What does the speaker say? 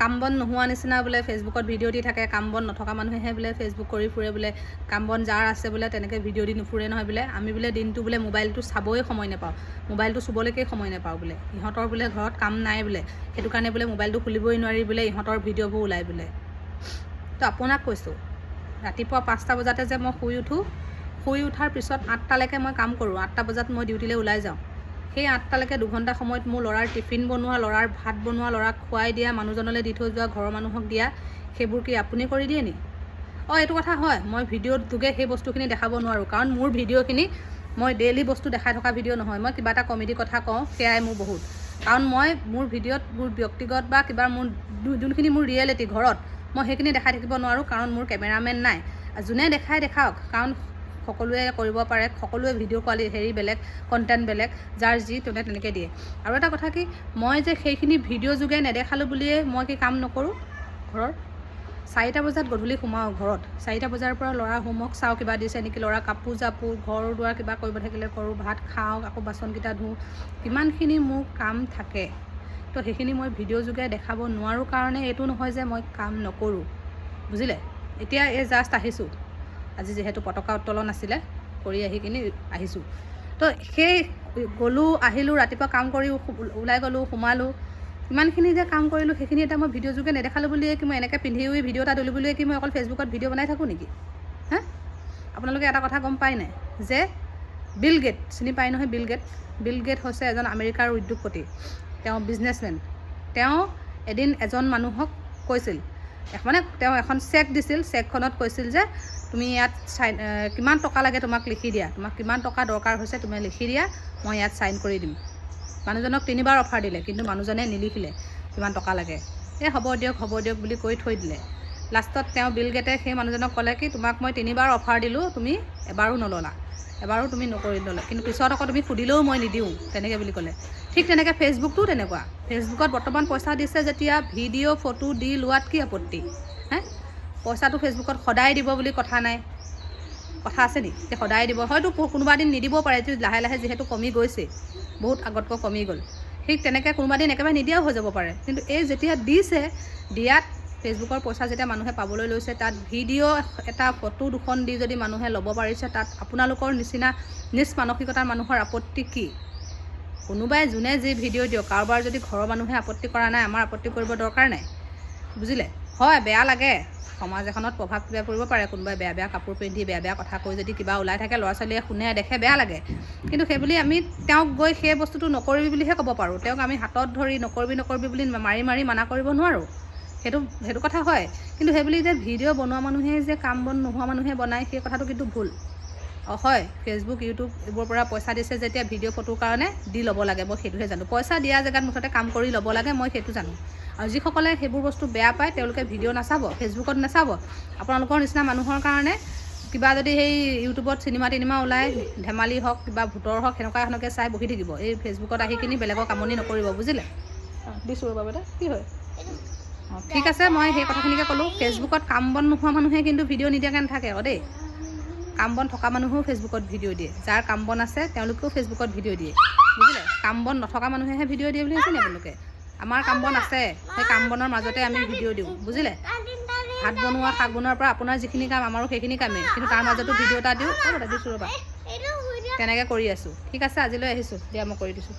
কাম বন নোহোৱা নিচিনা বোলে ফেচবুকত ভিডিঅ' দি থাকে, কাম বন নথকা মানুহেহে বোলে ফেচবুক কৰি ফুৰে বোলে, কাম বন যাৰ আছে বোলে তেনেকৈ ভিডিঅ' দি নুফুৰে নহয় বোলে। আমি বোলে দিনটো বোলে মোবাইলটো চাবই সময় নাপাওঁ, মোবাইলটো চুবলৈকে সময় নাপাওঁ বোলে। ইহঁতৰ বোলে ঘৰত কাম নাই বোলে, সেইটো কাৰণে বোলে মোবাইলটো খুলিবই নোৱাৰি বোলে, ইহঁতৰ ভিডিঅ'বোৰ ওলাই বোলে। তো আপোনাক কৈছোঁ, ৰাতিপুৱা 5টা বজাতে যে মই শুই উঠাৰ পিছত 8টালৈকে মই কাম কৰোঁ। 8টা বজাত মই ডিউটিলৈ ওলাই যাওঁ। সেই 8টালৈকে 2 ঘণ্টা সময়ত মোৰ ল'ৰাৰ টিফিন বনোৱা, ল'ৰাৰ ভাত বনোৱা, ল'ৰাক খুৱাই দিয়া, মানুহজনলৈ দি থৈ যোৱা, ঘৰৰ মানুহক দিয়া, সেইবোৰ কি আপুনি কৰি দিয়ে নি? এইটো কথা হয়, মই ভিডিঅ'ৰ যোগে সেই বস্তুখিনি দেখাব নোৱাৰোঁ, কাৰণ মোৰ ভিডিঅ'খিনি মই ডেইলি বস্তু দেখাই থকা ভিডিঅ' নহয়। মই কিবা এটা কমেডি কথা কওঁ, সেয়াই মোৰ বহুত। কাৰণ মই মোৰ ভিডিঅ'ত মোৰ ব্যক্তিগত বা কিবা মোৰ যোনখিনি মোৰ ৰিয়েলিটি ঘৰত, মই সেইখিনি দেখাই থাকিব নোৱাৰোঁ, কাৰণ মোৰ কেমেৰামেন নাই। যোনে দেখাওক, কাৰণ সকলোৱে কৰিব পাৰে, সকলোৱে ভিডিঅ' বেলেগ, কণ্টেণ্ট বেলেগ, যাৰ যি তেনেকৈ দিয়ে। আৰু এটা কথা কি, মই যে সেইখিনি ভিডিঅ' যোগে নেদেখালোঁ বুলিয়ে মই কি কাম নকৰোঁ ঘৰৰ? 4টা বজাত গধূলি সোমাওঁ ঘৰত, 4টা বজাৰ পৰা ল'ৰা হোমৱৰ্ক চাওঁ, কিবা দিছে নেকি, ল'ৰা কাপোৰ জাপোৰ, ঘৰ দুৱাৰ কিবা কৰিব থাকিলে কৰোঁ, ভাত খাওঁ, আকৌ বাচনকেইটা ধুওঁ, কিমানখিনি মোৰ কাম থাকে। তো সেইখিনি মই ভিডিঅ' যোগে দেখাব নোৱাৰোঁ কাৰণে এইটো নহয় যে মই কাম নকৰোঁ, বুজিলে? এতিয়া এই জাষ্ট আহিছোঁ, আজি যিহেতু পতাকা উত্তোলন আছিলে, কৰি আহি কিনি আহিছোঁ। তো সেই আহিলোঁ, ৰাতিপুৱা কাম কৰি ওলাই গ'লোঁ, সোমালোঁ, ইমানখিনি যে কাম কৰিলোঁ, সেইখিনি এটা মই ভিডিঅ' যোগে নেদেখালোঁ বুলিয়ে কি মই এনেকৈ পিন্ধি ভিডিঅ' এটা দিলোঁ বুলিয়ে কি মই অকল ফেচবুকত ভিডিঅ' বনাই থাকোঁ নেকি? আপোনালোকে এটা কথা গম পায়নে যে বিল গেট চিনি পায় নহয়? বিল গেট হৈছে এজন আমেৰিকাৰ উদ্যোগপতি, তেওঁ বিজনেছমেন। তেওঁ এদিন এজন মানুহক কৈছিল, মানে তেওঁ এখন চেক দিছিল, চেকখনত কৈছিল যে তুমি ইয়াত কিমান টকা লাগে তোমাক লিখি দিয়া, তোমাক কিমান টকা দৰকাৰ হৈছে তুমি লিখি দিয়া, মই ইয়াত চাইন কৰি দিম। মানুহজনক 3বাৰ অফাৰ দিলে, কিন্তু মানুহজনে নিলিখিলে কিমান টকা লাগে। হ'ব দিয়ক বুলি কৈ থৈ দিলে। লাষ্টত তেওঁ বিল গেটে সেই মানুহজনক ক'লে কি, তোমাক মই 3বাৰ অফাৰ দিলোঁ, তুমি এবাৰো নল'লা, এবাৰো তুমি নকৰিলা, কিন্তু পিছত আকৌ তুমি সুধিলেও মই নিদিওঁ, তেনেকৈ বুলি ক'লে। ঠিক তেনেকৈ ফেচবুকটো তেনেকুৱা। ফেচবুকত বৰ্তমান পইচা দিছে যেতিয়া ভিডিঅ' ফটো দি লোৱাত কি আপত্তি? পইচাটো ফেচবুকত সদায় দিব বুলি কথা নাই, কথা আছে নি যে সদায় দিব? হয়তো কোনোবা দিন নিদিবও পাৰে, লাহে লাহে যিহেতু কমি গৈছে, বহুত আগতকৈ কমি গ'ল। ঠিক তেনেকৈ কোনোবা দিন একেবাৰে নিদিয়াও হৈ যাব পাৰে। কিন্তু এই যেতিয়া দিছে, দিয়াত ফেচবুকৰ পইচা যেতিয়া মানুহে পাবলৈ লৈছে, তাত ভিডিঅ' এটা ফটো 2খন দি যদি মানুহে ল'ব পাৰিছে, তাত আপোনালোকৰ নিচিনা নিজ মানসিকতাৰ মানুহৰ আপত্তি কি? কোনোবাই যোনে যি ভিডিঅ' দিয়ক, কাৰোবাৰ যদি ঘৰৰ মানুহে আপত্তি কৰা নাই, আমাৰ আপত্তি কৰিব দৰকাৰ নাই, বুজিলে? হয়, বেয়া লাগে, সমাজ এখনত প্ৰভাৱ কিবা পৰিব পাৰে, কোনোবাই বেয়া কাপোৰ পিন্ধি বেয়া কথা কৈ যদি কিবা ওলাই থাকে, ল'ৰা ছোৱালীয়ে শুনে দেখে, বেয়া লাগে। কিন্তু সেইবুলি আমি তেওঁক গৈ সেই বস্তুটো নকৰিবি বুলিহে ক'ব পাৰোঁ। তেওঁক আমি হাতত ধৰি নকৰিবি বুলি মাৰি মানা কৰিব নোৱাৰোঁ, সেইটো কথা হয়। কিন্তু সেইবুলি যে ভিডিঅ' বনোৱা মানুহে যে কাম বন নোহোৱা মানুহে বনায়, সেই কথাটো কিন্তু ভুল। হয়, ফেচবুক ইউটিউব এইবোৰৰ পৰা পইচা দিছে যেতিয়া ভিডিঅ' ফটোৰ কাৰণে দি ল'ব লাগে, মই সেইটোহে জানো। পইচা দিয়া জেগাত মুঠতে কাম কৰি ল'ব লাগে, মই সেইটো জানো। আৰু যিসকলে সেইবোৰ বস্তু বেয়া পায়, তেওঁলোকে ভিডিঅ' নাচাব, ফেচবুকত নাচাব। আপোনালোকৰ নিচিনা মানুহৰ কাৰণে কিবা যদি সেই ইউটিউবত চিনেমা ওলাই, ধেমালি হওক, কিবা ভূতৰ হওক, সেনেকৈ চাই বহি থাকিব। এই ফেচবুকত আহি কিনি বেলেগক আমনি নকৰিব, বুজিলে? দিছোঁ ৰ'বা বেটা, কি হয়? ঠিক আছে, মই সেই কথাখিনিকে ক'লোঁ। ফেচবুকত কাম বন নোহোৱা মানুহে কিন্তু ভিডিঅ' নিদিয়াকৈ নাথাকে দেই। কাম বন থকা মানুহেও ফেচবুকত ভিডিঅ' দিয়ে, যাৰ কাম বন আছে তেওঁলোকেও ফেচবুকত ভিডিঅ' দিয়ে, বুজিলে? কাম বন নথকা মানুহেহে ভিডিঅ' দিয়ে বুলি ভাবিছে নি আপোনালোকে? আমাৰ কাম বন আছে, সেই কাম বনৰ মাজতে আমি ভিডিঅ' দিওঁ, বুজিলে? ভাত বনোৱা, শাক বনোৱাৰ পৰা আপোনাৰ যিখিনি কাম, আমাৰো সেইখিনি কামেই, কিন্তু তাৰ মাজতো ভিডিঅ' এটা দিওঁ, দিছোঁ ৰ'বা, তেনেকৈ কৰি আছোঁ। ঠিক আছে, আজিলৈ আহিছোঁ দিয়া, মই কৰি দিছোঁ।